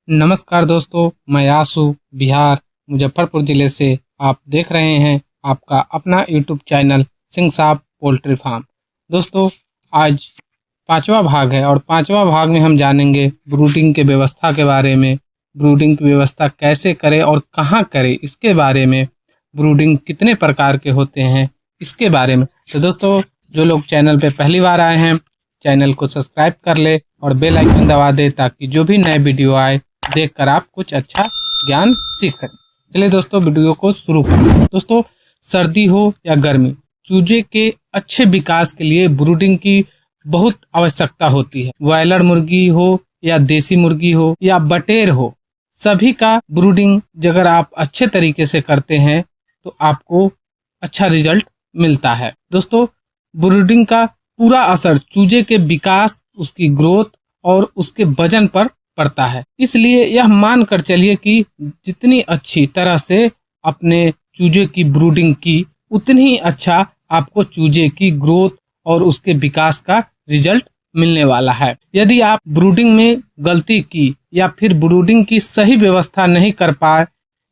नमस्कार दोस्तों, मैं आशु बिहार मुजफ्फरपुर जिले से आप देख रहे हैं आपका अपना यूट्यूब चैनल सिंह साहब पोल्ट्री फार्म। दोस्तों, आज पांचवा भाग है और पांचवा भाग में हम जानेंगे ब्रूडिंग के व्यवस्था के बारे में। ब्रूडिंग की व्यवस्था कैसे करें और कहाँ करें इसके बारे में, ब्रूडिंग कितने प्रकार के होते हैं इसके बारे में। तो दोस्तों, जो लोग चैनल पे पहली बार आए हैं, चैनल को सब्सक्राइब कर ले और बेल आइकन दबा दे ताकि जो भी नए वीडियो आए देखकर आप कुछ अच्छा ज्ञान सीख सकें। चलिए दोस्तों, वीडियो को शुरू करें। दोस्तों, सर्दी हो या गर्मी, चूजे के अच्छे विकास के लिए ब्रूडिंग की बहुत आवश्यकता होती है। ब्रॉयलर मुर्गी हो या देसी मुर्गी हो या बटेर हो, सभी का ब्रूडिंग अगर आप अच्छे तरीके से करते हैं तो आपको अच्छा रिजल्ट मिलता है। दोस्तों, ब्रूडिंग का पूरा असर चूजे के विकास, उसकी ग्रोथ और उसके वजन पर पड़ता है। इसलिए यह मान कर चलिए कि जितनी अच्छी तरह से अपने चूजे की ब्रूडिंग की, उतनी ही अच्छा आपको चूजे की ग्रोथ और उसके विकास का रिजल्ट मिलने वाला है। यदि आप ब्रूडिंग में गलती की या फिर ब्रूडिंग की सही व्यवस्था नहीं कर पाए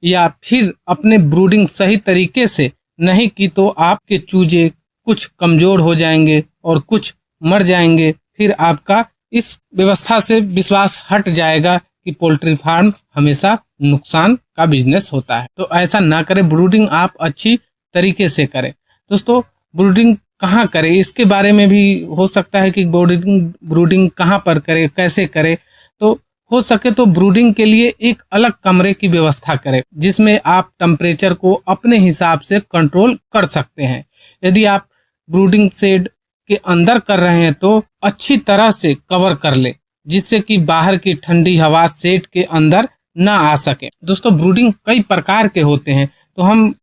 या फिर अपने ब्रूडिंग सही तरीके से नहीं की तो आपके चूजे कुछ कमजोर हो जाएंगे और कुछ मर जाएंगे। फिर आपका इस व्यवस्था से विश्वास हट जाएगा कि पोल्ट्री फार्म हमेशा नुकसान का बिजनेस होता है। तो ऐसा ना करें, ब्रूडिंग आप अच्छी तरीके से करें। दोस्तों, ब्रूडिंग कहाँ करें इसके बारे में भी हो सकता है कि ब्रूडिंग कहाँ पर करें, कैसे करें। तो हो सके तो ब्रूडिंग के लिए एक अलग कमरे की व्यवस्था करें जिसमें आप टेम्परेचर को अपने हिसाब से कंट्रोल कर सकते हैं। यदि आप ब्रूडिंग शेड के अंदर कर रहे हैं तो अच्छी तरह से कवर कर ले जिससे कि बाहर की ठंडी हवा शेड के अंदर ना आ सके। दोस्तों, ब्रूडिंग कई प्रकार के होते हैं, तो हम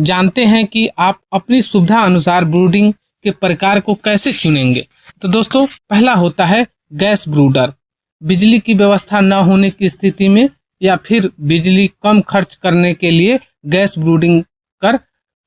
जानते हैं कि आप अपनी सुविधा अनुसार ब्रूडिंग के प्रकार को कैसे चुनेंगे। तो दोस्तों, पहला होता है गैस ब्रूडर। बिजली की व्यवस्था न होने की स्थिति में या फिर बिजली कम खर्च करने के लिए गैस ब्रूडिंग कर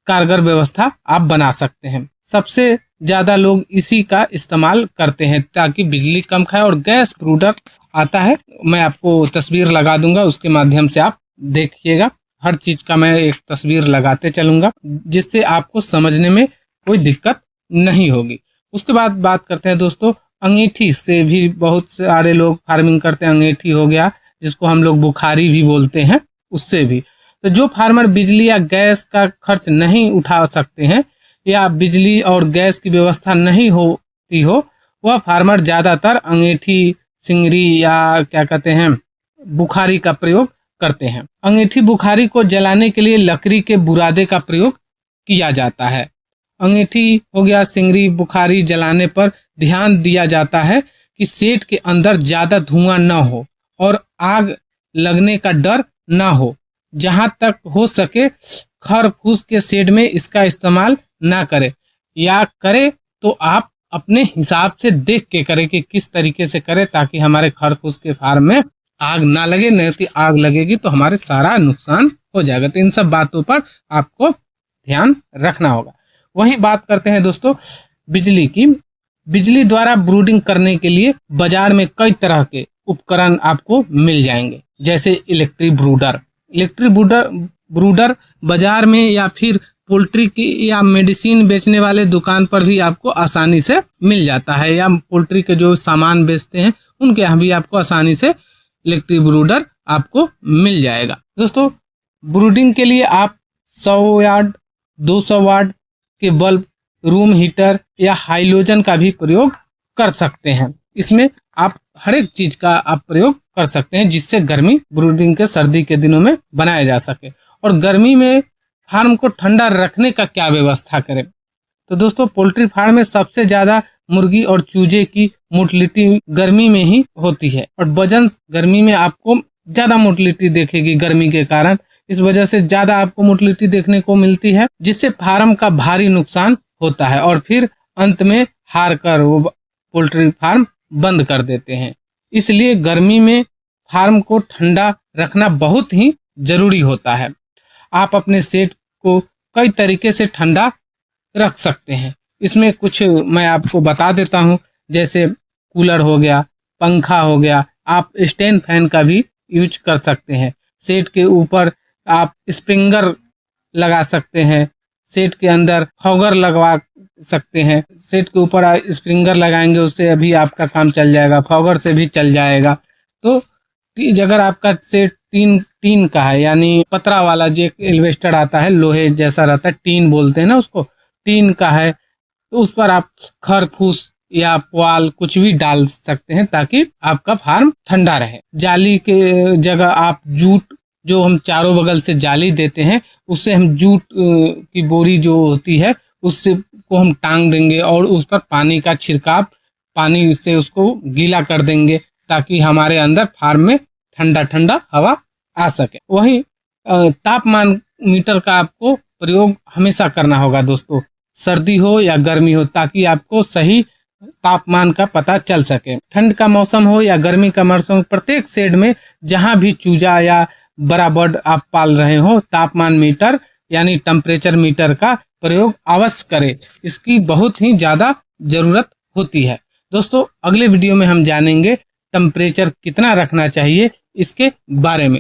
कारगर व्यवस्था आप बना सकते हैं। सबसे ज्यादा लोग इसी का इस्तेमाल करते हैं ताकि बिजली कम खाए। और गैस ब्रूडर आता है, मैं आपको तस्वीर लगा दूंगा, उसके माध्यम से आप देखिएगा। हर चीज का मैं एक तस्वीर लगाते चलूंगा जिससे आपको समझने में कोई दिक्कत नहीं होगी। उसके बाद बात करते हैं दोस्तों, अंगीठी से भी बहुत सारे लोग फार्मिंग करते हैं। अंगीठी हो गया जिसको हम लोग बुखारी भी बोलते हैं, उससे भी। तो जो फार्मर बिजली या गैस का खर्च नहीं उठा सकते हैं या बिजली और गैस की व्यवस्था नहीं होती हो, वह फार्मर ज्यादातर अंगीठी, सिंगरी या क्या कहते हैं बुखारी का प्रयोग करते हैं। अंगीठी बुखारी को जलाने के लिए लकड़ी के बुरादे का प्रयोग किया जाता है। अंगीठी हो गया, सिंगरी, बुखारी जलाने पर ध्यान दिया जाता है कि शेड के अंदर ज्यादा धुआं न हो और आग लगने का डर न हो। जहां तक हो सके खर फूस के शेड में इसका इस्तेमाल ना करें, या करें तो आप अपने हिसाब से देख के करें कि किस तरीके से करें ताकि हमारे खर फूस के फार्म में आग ना लगे। नहीं तो आग लगेगी तो हमारे सारा नुकसान हो जाएगा। तो इन सब बातों पर आपको ध्यान रखना होगा। वहीं बात करते हैं दोस्तों बिजली की। बिजली द्वारा ब्रूडिंग करने के लिए बाजार में कई तरह के उपकरण आपको मिल जाएंगे, जैसे इलेक्ट्रिक ब्रूडर बाजार में या फिर पोल्ट्री की या मेडिसिन बेचने वाले दुकान पर भी आपको आसानी से मिल जाता है, या पोल्ट्री के जो सामान बेचते हैं उनके यहाँ भी आपको आसानी से इलेक्ट्रिक ब्रूडर आपको मिल जाएगा। दोस्तों, ब्रूडिंग के लिए आप 100 वाट 200 वाट के बल्ब, रूम हीटर या हाइलोजन का भी प्रयोग कर सकते हैं। इसमें आप हर एक चीज का आप प्रयोग कर सकते हैं जिससे गर्मी ब्रूडिंग के सर्दी के दिनों में बनाया जा सके। और गर्मी में फार्म को ठंडा रखने का क्या व्यवस्था करें। तो दोस्तों, पोल्ट्री फार्म में सबसे ज्यादा मुर्गी और चूजे की मोटिलिटी गर्मी में ही होती है और वजन गर्मी में आपको ज्यादा मोटिलिटी देखेगी गर्मी के कारण। इस वजह से ज्यादा आपको मोटिलिटी देखने को मिलती है जिससे फार्म का भारी नुकसान होता है और फिर अंत में हार कर वो पोल्ट्री फार्म बंद कर देते हैं। इसलिए गर्मी में फार्म को ठंडा रखना बहुत ही जरूरी होता है। आप अपने शेड को कई तरीके से ठंडा रख सकते हैं। इसमें कुछ मैं आपको बता देता हूं, जैसे कूलर हो गया, पंखा हो गया, आप स्टैंड फैन का भी यूज कर सकते हैं। शेड के ऊपर आप स्प्रिंगर लगा सकते हैं, शेड के अंदर फॉगर लगवा सकते हैं। शेड के ऊपर आप स्प्रिंगर लगाएंगे, उससे अभी आपका काम चल जाएगा, फॉगर से भी चल जाएगा। तो अगर आपका शेड टीन का है, यानी पतरा वाला जो एक एल्वेस्टर आता है, लोहे जैसा रहता है, टीन बोलते हैं ना उसको, टीन का है, तो उस पर आप खर फूस या पुआल कुछ भी डाल सकते हैं ताकि आपका फार्म ठंडा रहे। जाली के जगह आप जूट, जो हम चारों बगल से जाली देते हैं, उससे हम जूट की बोरी जो होती है उससे को हम टांग देंगे और उस पर पानी का छिड़काव, पानी से उसको गीला कर देंगे ताकि हमारे अंदर फार्म में ठंडा ठंडा हवा आ सके। वहीं तापमान मीटर का आपको प्रयोग हमेशा करना होगा दोस्तों, सर्दी हो या गर्मी हो, ताकि आपको सही तापमान का पता चल सके। ठंड का मौसम हो या गर्मी का मौसम, प्रत्येक शेड में जहां भी चूजा या बड़ा बर्ड आप पाल रहे हो, तापमान मीटर यानी टेम्परेचर मीटर का प्रयोग अवश्य करें। इसकी बहुत ही ज़्यादा ज़रूरत होती है। दोस्तों अगले वीडियो में हम जानेंगे टेम्परेचर कितना रखना चाहिए इसके बारे में।